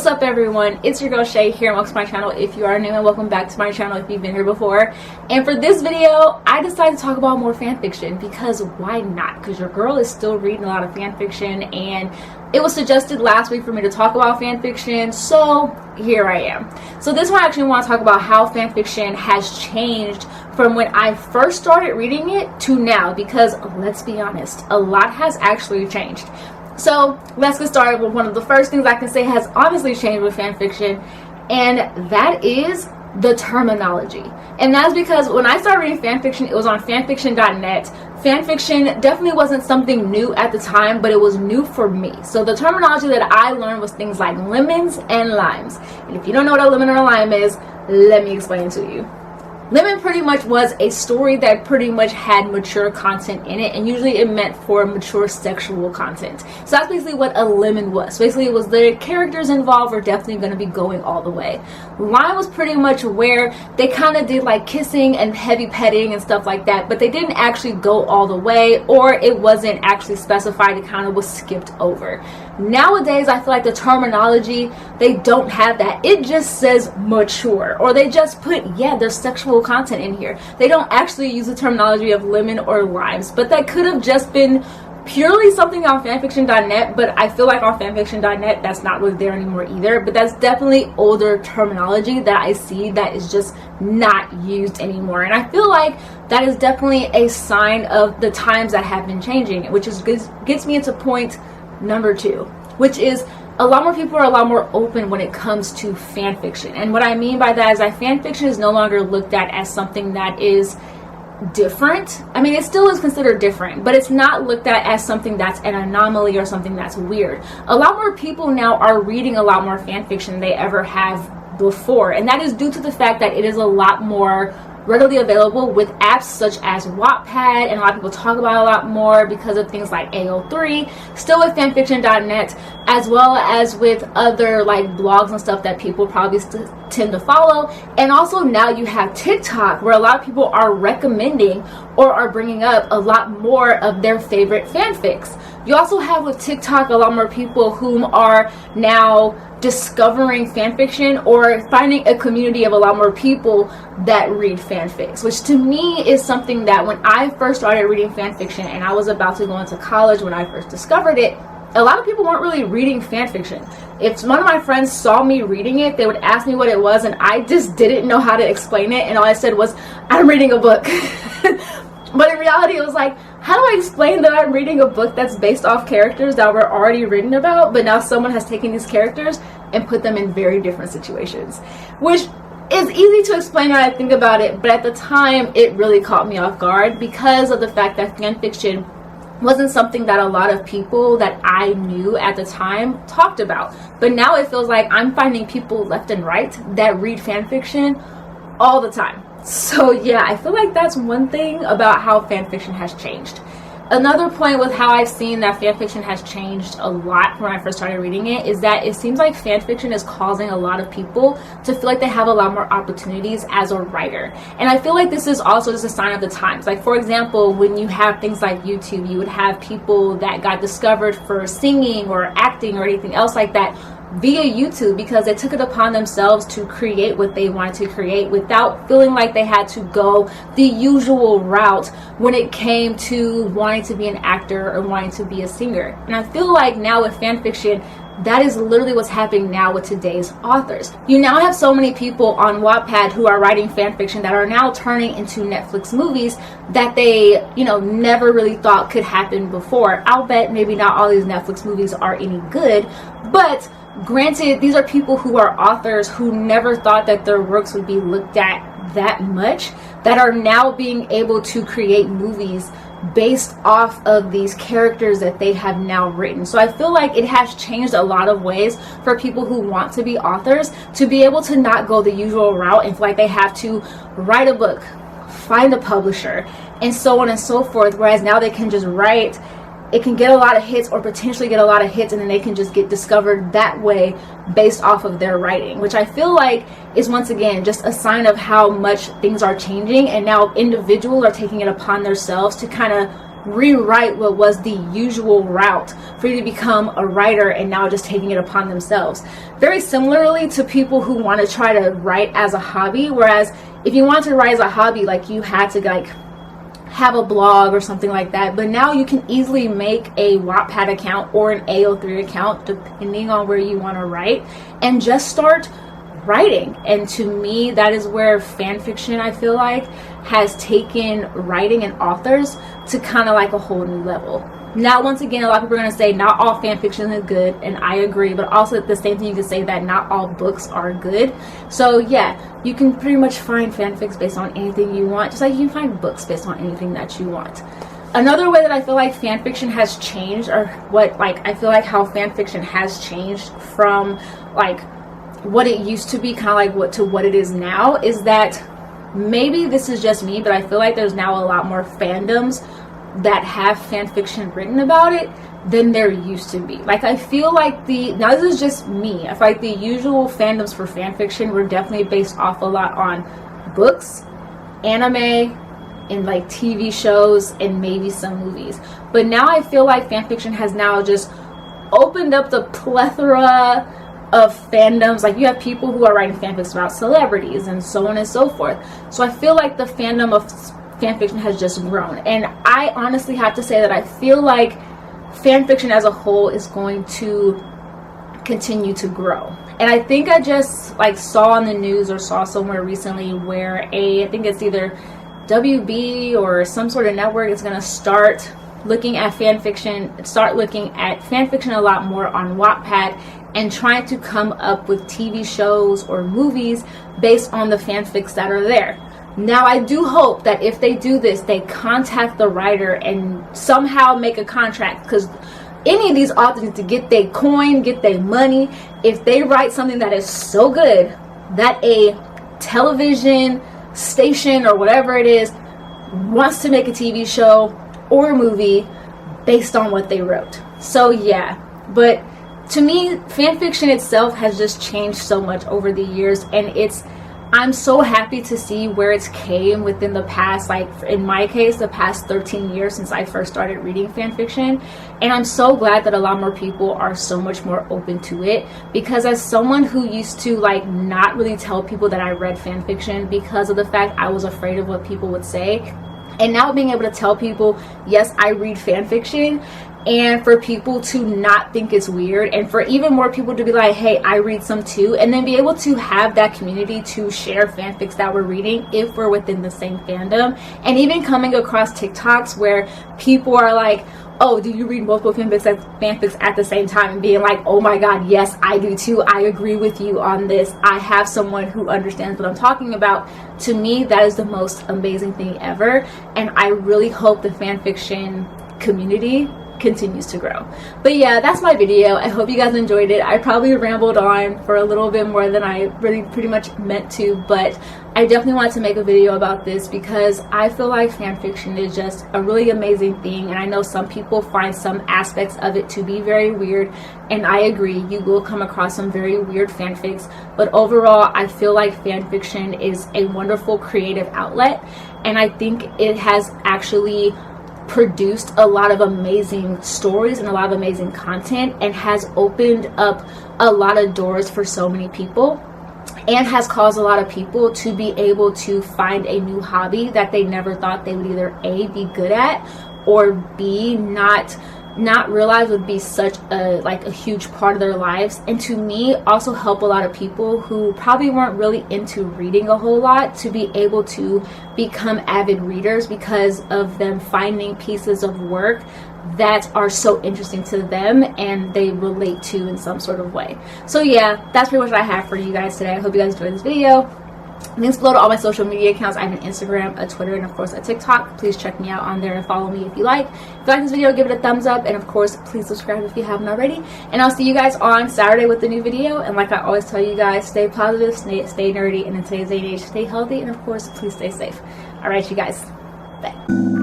What's up everyone, it's your girl Shay here and welcome to my channel if you are new, and welcome back to my channel if you've been here before. And for this video, I decided to talk about more fan fiction because why not? Because your girl is still reading a lot of fan fiction and it was suggested last week for me to talk about fan fiction, so here I am. So this one I actually want to talk about how fan fiction has changed from when I first started reading it to now, because let's be honest, a lot has actually changed. So let's get started with one of the first things I can say has honestly changed with fan fiction, and that is the terminology. And that's because when I started reading fan fiction, it was on fanfiction.net. Fanfiction definitely wasn't something new at the time, but it was new for me. So the terminology that I learned was things like lemons and limes. And if you don't know what a lemon or a lime is, let me explain to you. Lemon pretty much was a story that pretty much had mature content in it, and usually it meant for mature sexual content. So that's basically what a lemon was. So basically it was the characters involved were definitely going to be going all the way. Lime was pretty much where they kind of did like kissing and heavy petting and stuff like that, but they didn't actually go all the way, or it wasn't actually specified, it kind of was skipped over. Nowadays I feel like the terminology, they don't have that. It just says mature, or they just put, yeah, there's sexual content in here. They don't actually use the terminology of lemon or limes, but that could have just been purely something on fanfiction.net, but I feel like on fanfiction.net that's not really there anymore either. But that's definitely older terminology that I see that is just not used anymore, and I feel like that is definitely a sign of the times that have been changing, which is gets me into point number 2, which is a lot more people are a lot more open when it comes to fan fiction. And what I mean by that is that fan fiction is no longer looked at as something that is different. I mean, it still is considered different, but it's not looked at as something that's an anomaly or something that's weird. A lot more people now are reading a lot more fan fiction than they ever have before, and that is due to the fact that it is a lot more readily available with apps such as Wattpad, and a lot of people talk about it a lot more because of things like AO3, still with fanfiction.net, as well as with other like blogs and stuff that people probably tend to follow. And also now you have TikTok, where a lot of people are recommending or are bringing up a lot more of their favorite fanfics. You also have with TikTok a lot more people whom are now discovering fanfiction or finding a community of a lot more people that read fanfics, which to me is something that when I first started reading fanfiction and I was about to go into college when I first discovered it, a lot of people weren't really reading fanfiction. If one of my friends saw me reading it, they would ask me what it was, and I just didn't know how to explain it, and all I said was, I'm reading a book. But in reality it was like, how do I explain that I'm reading a book that's based off characters that were already written about, but now someone has taken these characters and put them in very different situations? Which is easy to explain when I think about it, but at the time it really caught me off guard because of the fact that fan fiction wasn't something that a lot of people that I knew at the time talked about. But now it feels like I'm finding people left and right that read fan fiction all the time. So yeah, I feel like that's one thing about how fanfiction has changed. Another point with how I've seen that fanfiction has changed a lot when I first started reading it is that it seems like fanfiction is causing a lot of people to feel like they have a lot more opportunities as a writer. And I feel like this is also just a sign of the times. Like for example, when you have things like YouTube, you would have people that got discovered for singing or acting or anything else like that via YouTube because they took it upon themselves to create what they wanted to create without feeling like they had to go the usual route when it came to wanting to be an actor or wanting to be a singer. And I feel like now with fan fiction, that is literally what's happening now with today's authors. You now have so many people on Wattpad who are writing fan fiction that are now turning into Netflix movies that they, never really thought could happen before. I'll bet maybe not all these Netflix movies are any good, but granted, these are people who are authors who never thought that their works would be looked at that much, that are now being able to create movies based off of these characters that they have now written. So I feel like it has changed a lot of ways for people who want to be authors to be able to not go the usual route and feel like they have to write a book, find a publisher, and so on and so forth, whereas now they can just write. It can get a lot of hits or potentially get a lot of hits, and then they can just get discovered that way based off of their writing, which I feel like is once again just a sign of how much things are changing, and now individuals are taking it upon themselves to kind of rewrite what was the usual route for you to become a writer, and now just taking it upon themselves. Very similarly to people who want to try to write as a hobby, whereas if you want to write as a hobby, like, you had to like have a blog or something like that, but now you can easily make a Wattpad account or an AO3 account depending on where you want to write, and just start writing. And to me, that is where fan fiction, I feel like, has taken writing and authors to kind of like a whole new level. Now, once again, a lot of people are going to say not all fan fiction is good, and I agree, but also the same thing you can say that not all books are good. So yeah, you can pretty much find fanfics based on anything you want, just like you can find books based on anything that you want. Another way that I feel like fan fiction has changed, or what, like, I feel like how fan fiction has changed from like what it used to be, kind of like what it is now, is that maybe this is just me, but I feel like there's now a lot more fandoms that have fan fiction written about it than there used to be. Like, I feel like now this is just me, I feel like the usual fandoms for fan fiction were definitely based off a lot on books, anime, and like TV shows, and maybe some movies. But now I feel like fan fiction has now just opened up the plethora of fandoms. Like, you have people who are writing fanfics about celebrities and so on and so forth. So I feel like the fandom of fanfiction has just grown, and I honestly have to say that I feel like fanfiction as a whole is going to continue to grow. And I think I just like saw on the news or saw somewhere recently where I think it's either WB or some sort of network is going to start looking at fanfiction a lot more on Wattpad, and trying to come up with TV shows or movies based on the fanfics that are there. Now, I do hope that if they do this, they contact the writer and somehow make a contract, because any of these authors need to get their coin, get their money. If they write something that is so good that a television station or whatever it is wants to make a TV show or a movie based on what they wrote. So yeah, but to me, fan fiction itself has just changed so much over the years, and I'm so happy to see where it's came within the past, like in my case, the past 13 years since I first started reading fan fiction. And I'm so glad that a lot more people are so much more open to it, because as someone who used to like not really tell people that I read fan fiction because of the fact I was afraid of what people would say, and now being able to tell people, yes, I read fan fiction, and for people to not think it's weird, and for even more people to be like, hey, I read some too, and then be able to have that community to share fanfics that we're reading if we're within the same fandom. And even coming across TikToks where people are like, oh, do you read multiple fanfics at the same time, and being like, oh my god, yes, I do too, I agree with you on this, I have someone who understands what I'm talking about. To me, that is the most amazing thing ever, and I really hope the fanfiction community continues to grow. But yeah, that's my video. I hope you guys enjoyed it. I probably rambled on for a little bit more than I really pretty much meant to, but I definitely wanted to make a video about this because I feel like fan fiction is just a really amazing thing, and I know some people find some aspects of it to be very weird, and I agree, you will come across some very weird fanfics, but overall I feel like fan fiction is a wonderful creative outlet, and I think it has actually produced a lot of amazing stories and a lot of amazing content, and has opened up a lot of doors for so many people, and has caused a lot of people to be able to find a new hobby that they never thought they would either A, be good at, or B, not realize would be such a huge part of their lives. And to me, also help a lot of people who probably weren't really into reading a whole lot to be able to become avid readers because of them finding pieces of work that are so interesting to them and they relate to in some sort of way. So yeah, that's pretty much what I have for you guys today. I hope you guys enjoyed this video. Links below to all my social media accounts. I have an Instagram, a Twitter, and of course a TikTok. Please check me out on there and follow me if you like. If you like this video, give it a thumbs up, and of course please subscribe if you haven't already. And I'll see you guys on Saturday with the new video. And like I always tell you guys, stay positive, stay nerdy, and in today's day and age, stay healthy, and of course please stay safe. Alright, you guys, bye.